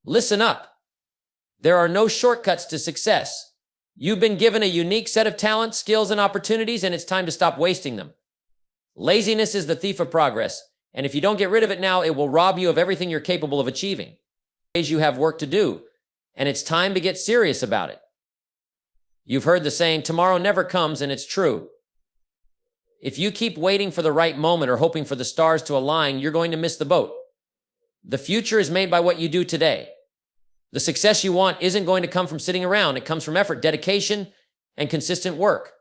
Listen up. There are no shortcuts to success. You've been given a unique set of talents, skills, and opportunities, and it's time to stop wasting them. Laziness is the thief of progress, and if you don't get rid of it now, it will rob you of everything you're capable of achieving. You have work to do, and it's time to get serious about it. You've heard the saying, tomorrow never comes, and it's true. If you keep waiting for the right moment or hoping for the stars to align, you're going to miss the boat. The future is made by what you do today. The success you want isn't going to come from sitting around. It comes from effort, dedication, and consistent work.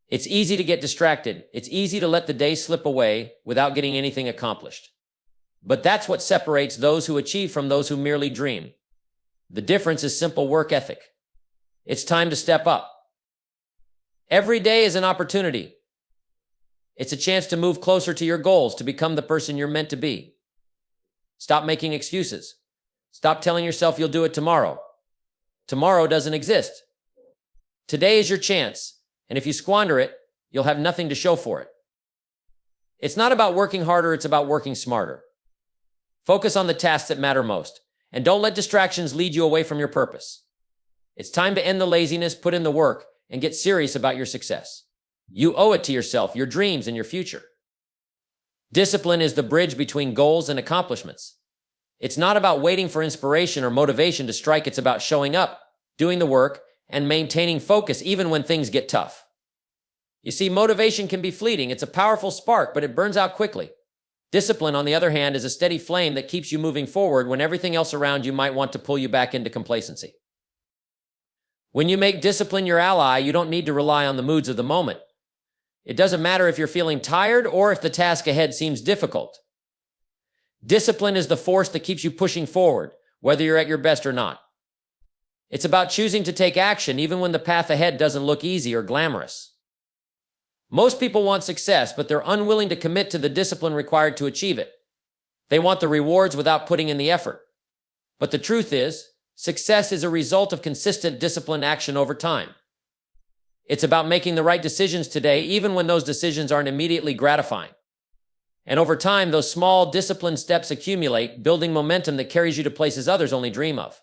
It's easy to get distracted. It's easy to let the day slip away without getting anything accomplished. But that's what separates those who achieve from those who merely dream. The difference is simple work ethic. It's time to step up. Every day is an opportunity. It's a chance to move closer to your goals, to become the person you're meant to be. Stop making excuses. Stop telling yourself you'll do it tomorrow. Tomorrow doesn't exist. Today is your chance, and if you squander it, you'll have nothing to show for it. It's not about working harder, it's about working smarter. Focus on the tasks that matter most, and don't let distractions lead you away from your purpose. It's time to end the laziness, put in the work, and get serious about your success. You owe it to yourself, your dreams, and your future. Discipline is the bridge between goals and accomplishments. It's not about waiting for inspiration or motivation to strike. It's about showing up, doing the work, and maintaining focus even when things get tough. You see, motivation can be fleeting. It's a powerful spark, but it burns out quickly. Discipline, on the other hand, is a steady flame that keeps you moving forward when everything else around you might want to pull you back into complacency. When you make discipline your ally, you don't need to rely on the moods of the moment. It doesn't matter if you're feeling tired or if the task ahead seems difficult. Discipline is the force that keeps you pushing forward, whether you're at your best or not. It's about choosing to take action even when the path ahead doesn't look easy or glamorous. Most people want success, but they're unwilling to commit to the discipline required to achieve it. They want the rewards without putting in the effort. But the truth is, success is a result of consistent disciplined action over time. It's about making the right decisions today, even when those decisions aren't immediately gratifying. And over time, those small, disciplined steps accumulate, building momentum that carries you to places others only dream of.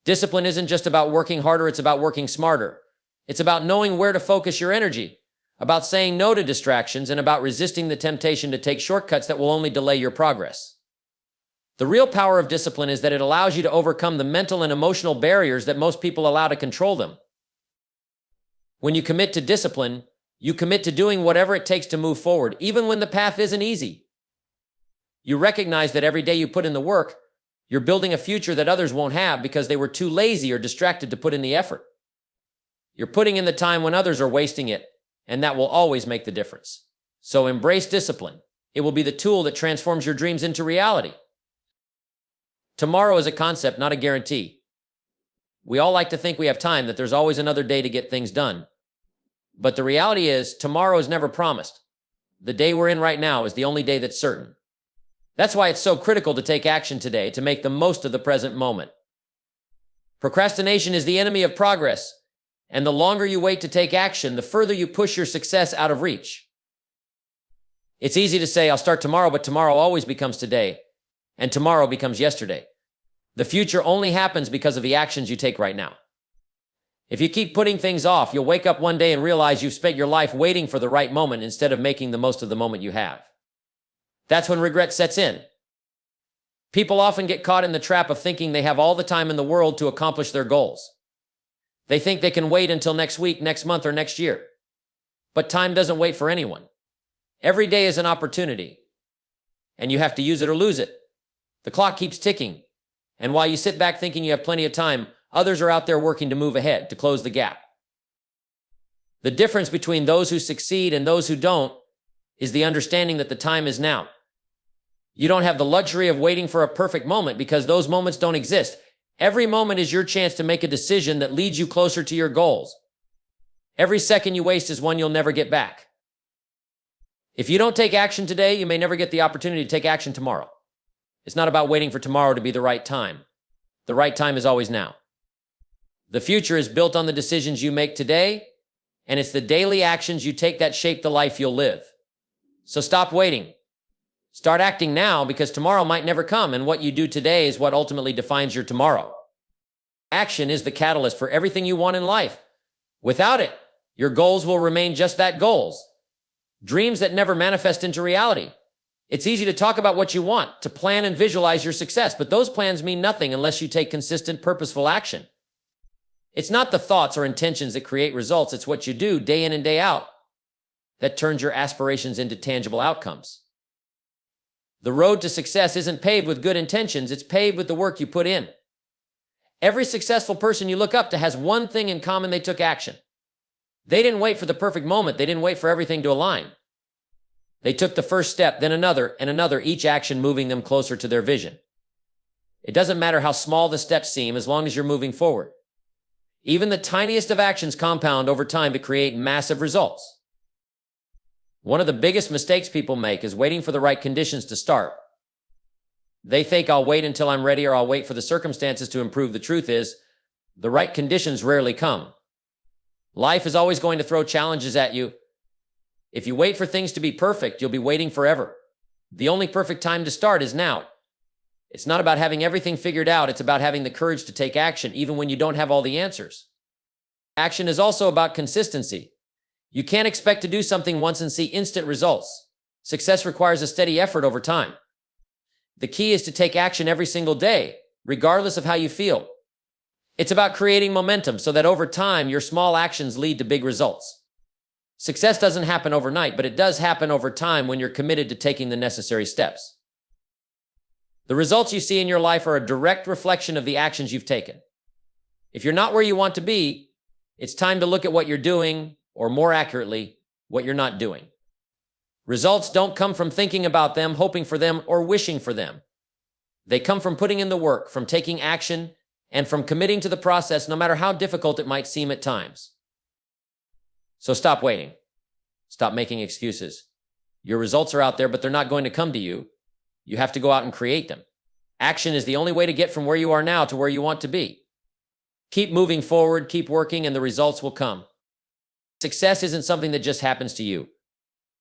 Discipline isn't just about working harder, it's about working smarter. It's about knowing where to focus your energy, about saying no to distractions, and about resisting the temptation to take shortcuts that will only delay your progress. The real power of discipline is that it allows you to overcome the mental and emotional barriers that most people allow to control them. When you commit to discipline, you commit to doing whatever it takes to move forward, even when the path isn't easy. You recognize that every day you put in the work, you're building a future that others won't have because they were too lazy or distracted to put in the effort. You're putting in the time when others are wasting it, and that will always make the difference. So embrace discipline. It will be the tool that transforms your dreams into reality. Tomorrow is a concept, not a guarantee. We all like to think we have time, that there's always another day to get things done. But the reality is, tomorrow is never promised. The day we're in right now is the only day that's certain. That's why it's so critical to take action today, to make the most of the present moment. Procrastination is the enemy of progress, and the longer you wait to take action, the further you push your success out of reach. It's easy to say, I'll start tomorrow, but tomorrow always becomes today, and tomorrow becomes yesterday. The future only happens because of the actions you take right now. If you keep putting things off, you'll wake up one day and realize you've spent your life waiting for the right moment instead of making the most of the moment you have. That's when regret sets in. People often get caught in the trap of thinking they have all the time in the world to accomplish their goals. They think they can wait until next week, next month, or next year. But time doesn't wait for anyone. Every day is an opportunity, and you have to use it or lose it. The clock keeps ticking, and while you sit back thinking you have plenty of time, others are out there working to move ahead, to close the gap. The difference between those who succeed and those who don't is the understanding that the time is now. You don't have the luxury of waiting for a perfect moment because those moments don't exist. Every moment is your chance to make a decision that leads you closer to your goals. Every second you waste is one you'll never get back. If you don't take action today, you may never get the opportunity to take action tomorrow. It's not about waiting for tomorrow to be the right time. The right time is always now. The future is built on the decisions you make today, and it's the daily actions you take that shape the life you'll live. So stop waiting. Start acting now because tomorrow might never come, and what you do today is what ultimately defines your tomorrow. Action is the catalyst for everything you want in life. Without it, your goals will remain just that, goals. Dreams that never manifest into reality. It's easy to talk about what you want, to plan and visualize your success, but those plans mean nothing unless you take consistent, purposeful action. It's not the thoughts or intentions that create results, it's what you do day in and day out that turns your aspirations into tangible outcomes. The road to success isn't paved with good intentions, it's paved with the work you put in. Every successful person you look up to has one thing in common: they took action. They didn't wait for the perfect moment, they didn't wait for everything to align. They took the first step, then another, and another, each action moving them closer to their vision. It doesn't matter how small the steps seem as long as you're moving forward. Even the tiniest of actions compound over time to create massive results. One of the biggest mistakes people make is waiting for the right conditions to start. They think, I'll wait until I'm ready, or I'll wait for the circumstances to improve. The truth is, the right conditions rarely come. Life is always going to throw challenges at you. If you wait for things to be perfect, you'll be waiting forever. The only perfect time to start is now. It's not about having everything figured out, it's about having the courage to take action even when you don't have all the answers. Action is also about consistency. You can't expect to do something once and see instant results. Success requires a steady effort over time. The key is to take action every single day, regardless of how you feel. It's about creating momentum so that over time, your small actions lead to big results. Success doesn't happen overnight, but it does happen over time when you're committed to taking the necessary steps. The results you see in your life are a direct reflection of the actions you've taken. If you're not where you want to be, it's time to look at what you're doing, or more accurately, what you're not doing. Results don't come from thinking about them, hoping for them, or wishing for them. They come from putting in the work, from taking action, and from committing to the process, no matter how difficult it might seem at times. So stop waiting. Stop making excuses. Your results are out there, but they're not going to come to you. You have to go out and create them. Action is the only way to get from where you are now to where you want to be. Keep moving forward, keep working, and the results will come. Success isn't something that just happens to you.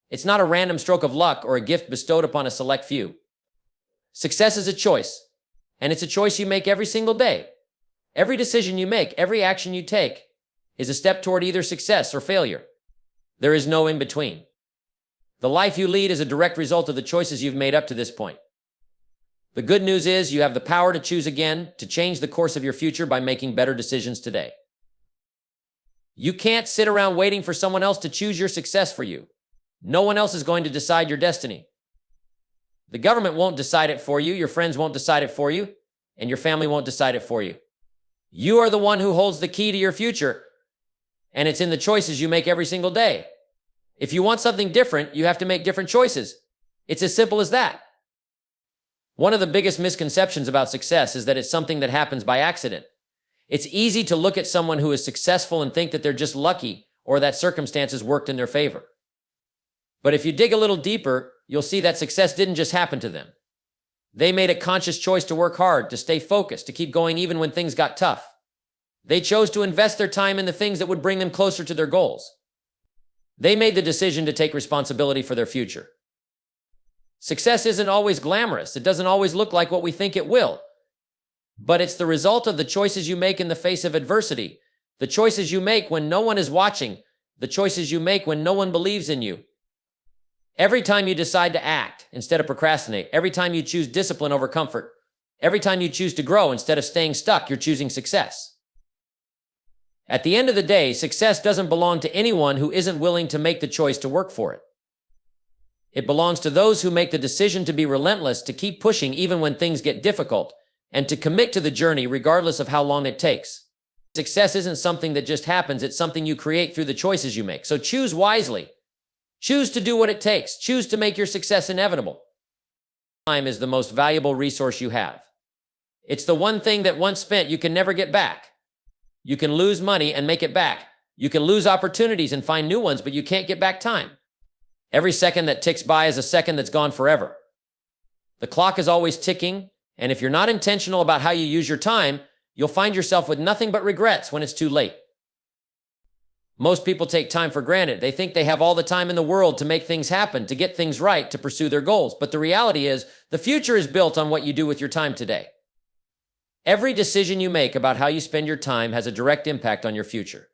It's not a random stroke of luck or a gift bestowed upon a select few. Success is a choice, and it's a choice you make every single day. Every decision you make, every action you take, is a step toward either success or failure. There is no in between. The life you lead is a direct result of the choices you've made up to this point. The good news is you have the power to choose again, to change the course of your future by making better decisions today. You can't sit around waiting for someone else to choose your success for you. No one else is going to decide your destiny. The government won't decide it for you, your friends won't decide it for you, and your family won't decide it for you. You are the one who holds the key to your future, and it's in the choices you make every single day. If you want something different, you have to make different choices. It's as simple as that. One of the biggest misconceptions about success is that it's something that happens by accident. It's easy to look at someone who is successful and think that they're just lucky or that circumstances worked in their favor. But if you dig a little deeper, you'll see that success didn't just happen to them. They made a conscious choice to work hard, to stay focused, to keep going even when things got tough. They chose to invest their time in the things that would bring them closer to their goals. They made the decision to take responsibility for their future. Success isn't always glamorous. It doesn't always look like what we think it will. But it's the result of the choices you make in the face of adversity, the choices you make when no one is watching, the choices you make when no one believes in you. Every time you decide to act instead of procrastinate, every time you choose discipline over comfort, every time you choose to grow instead of staying stuck, you're choosing success. At the end of the day, success doesn't belong to anyone who isn't willing to make the choice to work for it. It belongs to those who make the decision to be relentless, to keep pushing even when things get difficult, and to commit to the journey regardless of how long it takes. Success isn't something that just happens, it's something you create through the choices you make. So choose wisely. Choose to do what it takes. Choose to make your success inevitable. Time is the most valuable resource you have. It's the one thing that once spent you can never get back. You can lose money and make it back. You can lose opportunities and find new ones, but you can't get back time. Every second that ticks by is a second that's gone forever. The clock is always ticking, and if you're not intentional about how you use your time, you'll find yourself with nothing but regrets when it's too late. Most people take time for granted. They think they have all the time in the world to make things happen, to get things right, to pursue their goals. But the reality is, the future is built on what you do with your time today. Every decision you make about how you spend your time has a direct impact on your future.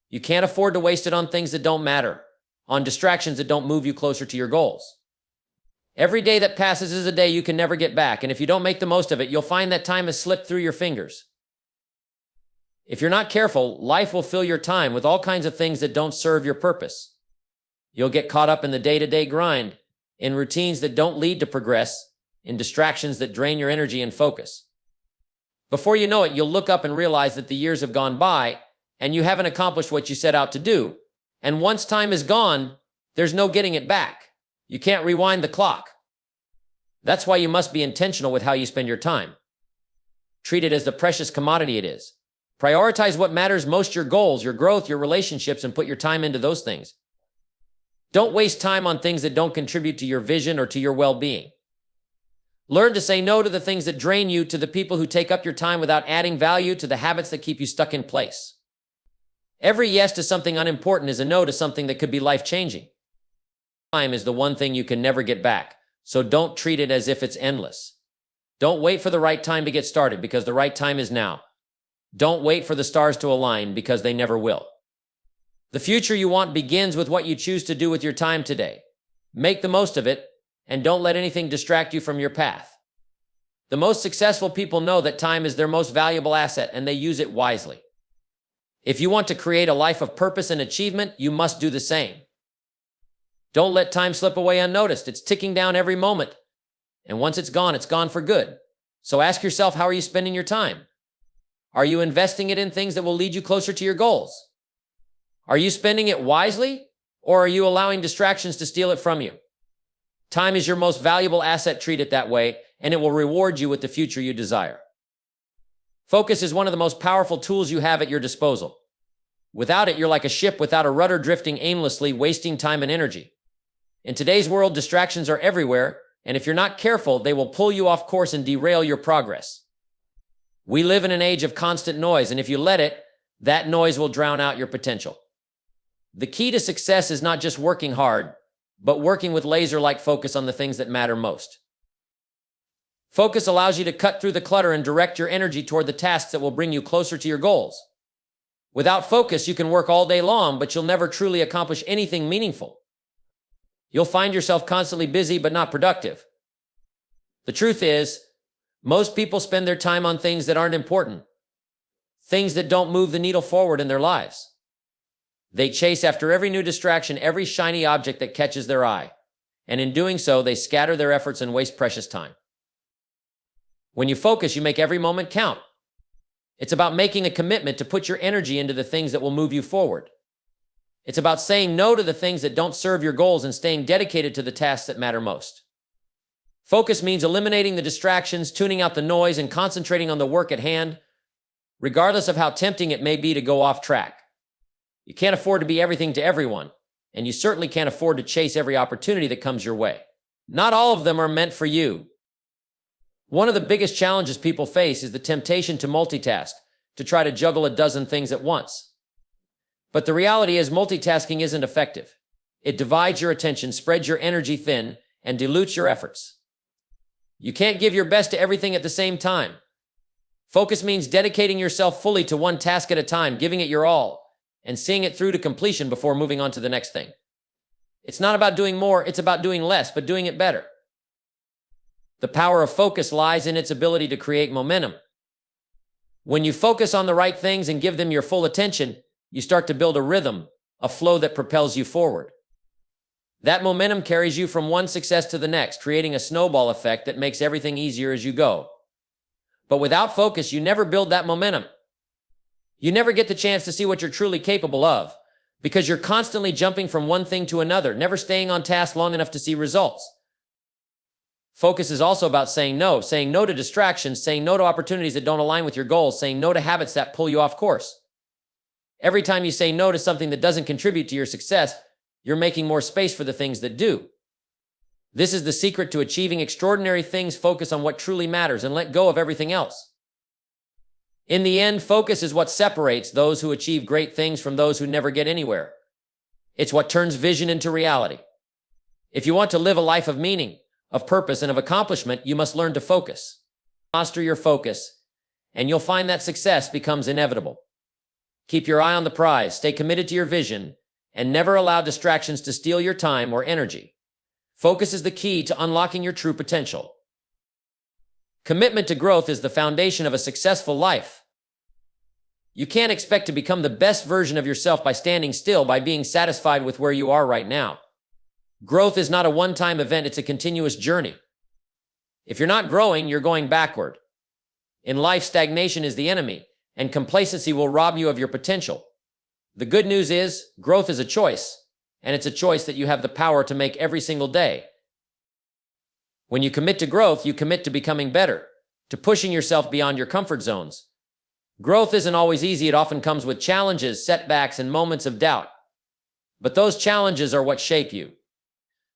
You can't afford to waste it on things that don't matter, on distractions that don't move you closer to your goals. Every day that passes is a day you can never get back, and if you don't make the most of it, you'll find that time has slipped through your fingers. If you're not careful, life will fill your time with all kinds of things that don't serve your purpose. You'll get caught up in the day-to-day grind, in routines that don't lead to progress, in distractions that drain your energy and focus. Before you know it, you'll look up and realize that the years have gone by, and you haven't accomplished what you set out to do. And once time is gone, there's no getting it back. You can't rewind the clock. That's why you must be intentional with how you spend your time. Treat it as the precious commodity it is. Prioritize what matters most, your goals, your growth, your relationships, and put your time into those things. Don't waste time on things that don't contribute to your vision or to your well-being. Learn to say no to the things that drain you, to the people who take up your time without adding value, to the habits that keep you stuck in place. Every yes to something unimportant is a no to something that could be life-changing. Time is the one thing you can never get back, so don't treat it as if it's endless. Don't wait for the right time to get started, because the right time is now. Don't wait for the stars to align, because they never will. The future you want begins with what you choose to do with your time today. Make the most of it, and don't let anything distract you from your path. The most successful people know that time is their most valuable asset, and they use it wisely. If you want to create a life of purpose and achievement, you must do the same. Don't let time slip away unnoticed. It's ticking down every moment. And once it's gone for good. So ask yourself, how are you spending your time? Are you investing it in things that will lead you closer to your goals? Are you spending it wisely, or are you allowing distractions to steal it from you? Time is your most valuable asset. Treat it that way, and it will reward you with the future you desire. Focus is one of the most powerful tools you have at your disposal. Without it, you're like a ship without a rudder, drifting aimlessly, wasting time and energy. In today's world, distractions are everywhere, and if you're not careful, they will pull you off course and derail your progress. We live in an age of constant noise, and if you let it, that noise will drown out your potential. The key to success is not just working hard, but working with laser-like focus on the things that matter most. Focus allows you to cut through the clutter and direct your energy toward the tasks that will bring you closer to your goals. Without focus, you can work all day long, but you'll never truly accomplish anything meaningful. You'll find yourself constantly busy but not productive. The truth is, most people spend their time on things that aren't important, things that don't move the needle forward in their lives. They chase after every new distraction, every shiny object that catches their eye, and in doing so, they scatter their efforts and waste precious time. When you focus, you make every moment count. It's about making a commitment to put your energy into the things that will move you forward. It's about saying no to the things that don't serve your goals and staying dedicated to the tasks that matter most. Focus means eliminating the distractions, tuning out the noise, and concentrating on the work at hand, regardless of how tempting it may be to go off track. You can't afford to be everything to everyone, and you certainly can't afford to chase every opportunity that comes your way. Not all of them are meant for you. One of the biggest challenges people face is the temptation to multitask, to try to juggle a dozen things at once. But the reality is, multitasking isn't effective. It divides your attention, spreads your energy thin, and dilutes your efforts. You can't give your best to everything at the same time. Focus means dedicating yourself fully to one task at a time, giving it your all, and seeing it through to completion before moving on to the next thing. It's not about doing more, it's about doing less, but doing it better. The power of focus lies in its ability to create momentum. When you focus on the right things and give them your full attention, you start to build a rhythm, a flow that propels you forward. That momentum carries you from one success to the next, creating a snowball effect that makes everything easier as you go. But without focus, you never build that momentum. You never get the chance to see what you're truly capable of, because you're constantly jumping from one thing to another, never staying on task long enough to see results. Focus is also about saying no to distractions, saying no to opportunities that don't align with your goals, saying no to habits that pull you off course. Every time you say no to something that doesn't contribute to your success, you're making more space for the things that do. This is the secret to achieving extraordinary things. Focus on what truly matters and let go of everything else. In the end, focus is what separates those who achieve great things from those who never get anywhere. It's what turns vision into reality. If you want to live a life of meaning, of purpose, and of accomplishment, you must learn to focus. Master your focus, and you'll find that success becomes inevitable. Keep your eye on the prize, stay committed to your vision, and never allow distractions to steal your time or energy. Focus is the key to unlocking your true potential. Commitment to growth is the foundation of a successful life. You can't expect to become the best version of yourself by standing still, by being satisfied with where you are right now. Growth is not a one-time event, it's a continuous journey. If you're not growing, you're going backward. In life, stagnation is the enemy, and complacency will rob you of your potential. The good news is, growth is a choice, and it's a choice that you have the power to make every single day. When you commit to growth, you commit to becoming better, to pushing yourself beyond your comfort zones. Growth isn't always easy. It often comes with challenges, setbacks, and moments of doubt. But those challenges are what shape you.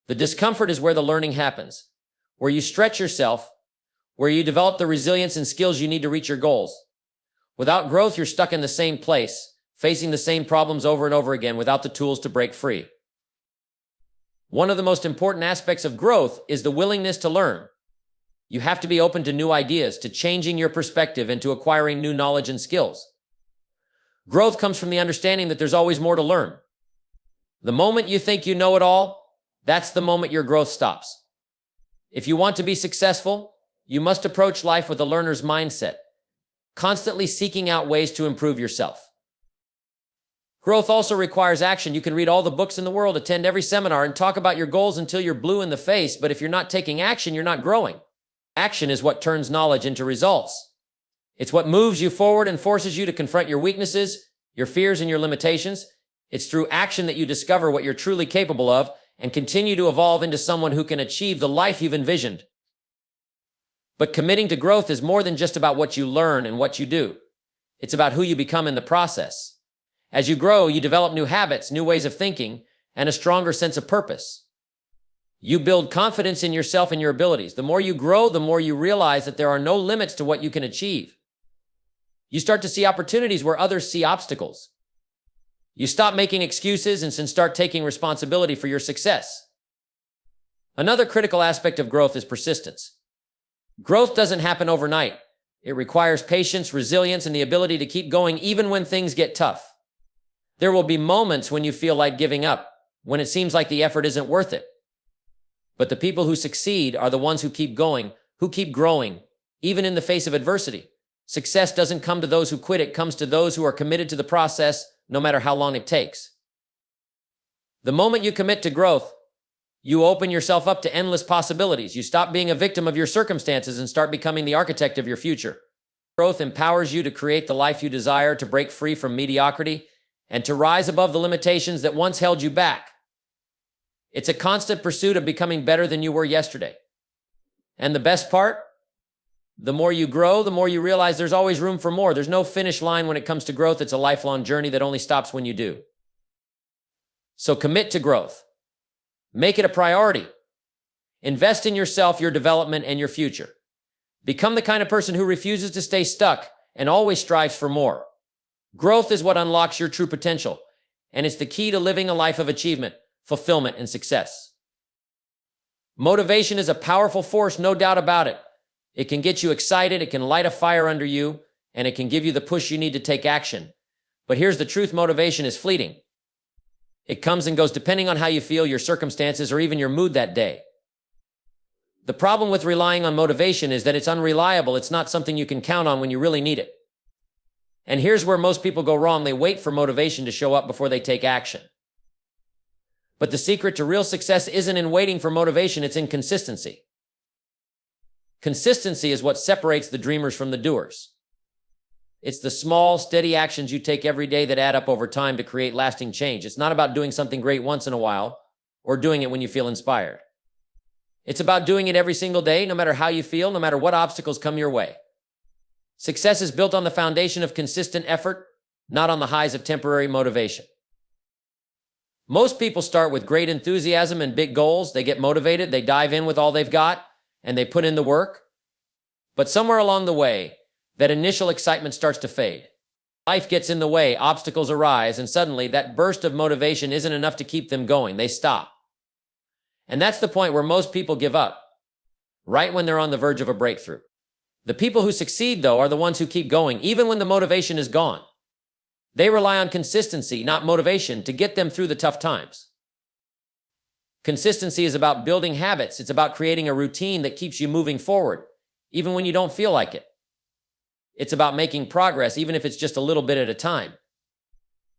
The discomfort is where the learning happens, where you stretch yourself, where you develop the resilience and skills you need to reach your goals. Without growth, you're stuck in the same place, facing the same problems over and over again without the tools to break free. One of the most important aspects of growth is the willingness to learn. You have to be open to new ideas, to changing your perspective, and to acquiring new knowledge and skills. Growth comes from the understanding that there's always more to learn. The moment you think you know it all, that's the moment your growth stops. If you want to be successful, you must approach life with a learner's mindset, constantly seeking out ways to improve yourself. Growth also requires action. You can read all the books in the world, attend every seminar, and talk about your goals until you're blue in the face, but if you're not taking action, you're not growing. Action is what turns knowledge into results. It's what moves you forward and forces you to confront your weaknesses, your fears, and your limitations. It's through action that you discover what you're truly capable of and continue to evolve into someone who can achieve the life you've envisioned. But committing to growth is more than just about what you learn and what you do. It's about who you become in the process. As you grow, you develop new habits, new ways of thinking, and a stronger sense of purpose. You build confidence in yourself and your abilities. The more you grow, the more you realize that there are no limits to what you can achieve. You start to see opportunities where others see obstacles. You stop making excuses and start taking responsibility for your success. Another critical aspect of growth is persistence. Growth doesn't happen overnight. It requires patience, resilience, and the ability to keep going even when things get tough. There will be moments when you feel like giving up, when it seems like the effort isn't worth it. But the people who succeed are the ones who keep going, who keep growing, even in the face of adversity. Success doesn't come to those who quit. It comes to those who are committed to the process, no matter how long it takes. The moment you commit to growth, you open yourself up to endless possibilities. You stop being a victim of your circumstances and start becoming the architect of your future. Growth empowers you to create the life you desire, to break free from mediocrity, and to rise above the limitations that once held you back. It's a constant pursuit of becoming better than you were yesterday. And the best part? The more you grow, the more you realize there's always room for more. There's no finish line when it comes to growth. It's a lifelong journey that only stops when you do. So commit to growth. Make it a priority. Invest in yourself, your development, and your future. Become the kind of person who refuses to stay stuck and always strives for more. Growth is what unlocks your true potential, and it's the key to living a life of achievement, fulfillment, and success. Motivation is a powerful force, no doubt about it. It can get you excited, it can light a fire under you, and it can give you the push you need to take action. But here's the truth: motivation is fleeting. It comes and goes depending on how you feel, your circumstances, or even your mood that day. The problem with relying on motivation is that it's unreliable. It's not something you can count on when you really need it. And here's where most people go wrong. They wait for motivation to show up before they take action. But the secret to real success isn't in waiting for motivation, it's in consistency. Consistency is what separates the dreamers from the doers. It's the small, steady actions you take every day that add up over time to create lasting change. It's not about doing something great once in a while or doing it when you feel inspired. It's about doing it every single day, no matter how you feel, no matter what obstacles come your way. Success is built on the foundation of consistent effort, not on the highs of temporary motivation. Most people start with great enthusiasm and big goals. They get motivated, they dive in with all they've got, and they put in the work. But somewhere along the way, that initial excitement starts to fade. Life gets in the way, obstacles arise, and suddenly that burst of motivation isn't enough to keep them going. They stop. And that's the point where most people give up, right when they're on the verge of a breakthrough. The people who succeed, though, are the ones who keep going, even when the motivation is gone. They rely on consistency, not motivation, to get them through the tough times. Consistency is about building habits. It's about creating a routine that keeps you moving forward, even when you don't feel like it. It's about making progress, even if it's just a little bit at a time.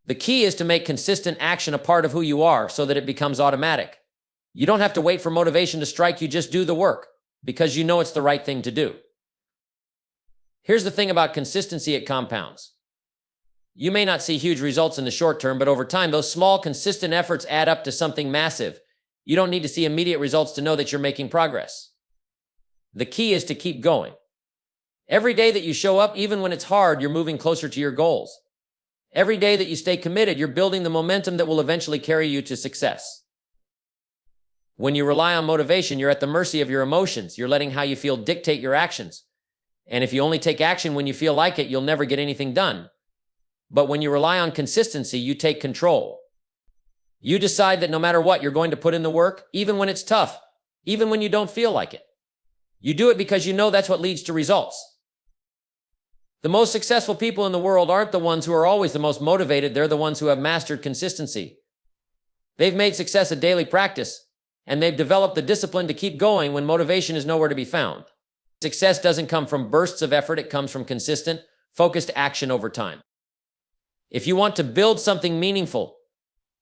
The key is to make consistent action a part of who you are so that it becomes automatic. You don't have to wait for motivation to strike you, just do the work, because you know it's the right thing to do. Here's the thing about consistency, it compounds. You may not see huge results in the short term, but over time, those small, consistent efforts add up to something massive. You don't need to see immediate results to know that you're making progress. The key is to keep going. Every day that you show up, even when it's hard, you're moving closer to your goals. Every day that you stay committed, you're building the momentum that will eventually carry you to success. When you rely on motivation, you're at the mercy of your emotions. You're letting how you feel dictate your actions. And if you only take action when you feel like it, you'll never get anything done. But when you rely on consistency, you take control. You decide that no matter what, you're going to put in the work, even when it's tough, even when you don't feel like it. You do it because you know that's what leads to results. The most successful people in the world aren't the ones who are always the most motivated. They're the ones who have mastered consistency. They've made success a daily practice, and they've developed the discipline to keep going when motivation is nowhere to be found. Success doesn't come from bursts of effort. It comes from consistent, focused action over time. If you want to build something meaningful,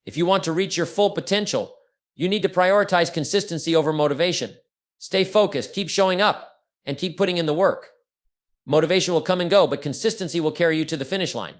if you want to reach your full potential, you need to prioritize consistency over motivation. Stay focused, keep showing up, and keep putting in the work. Motivation will come and go, but consistency will carry you to the finish line.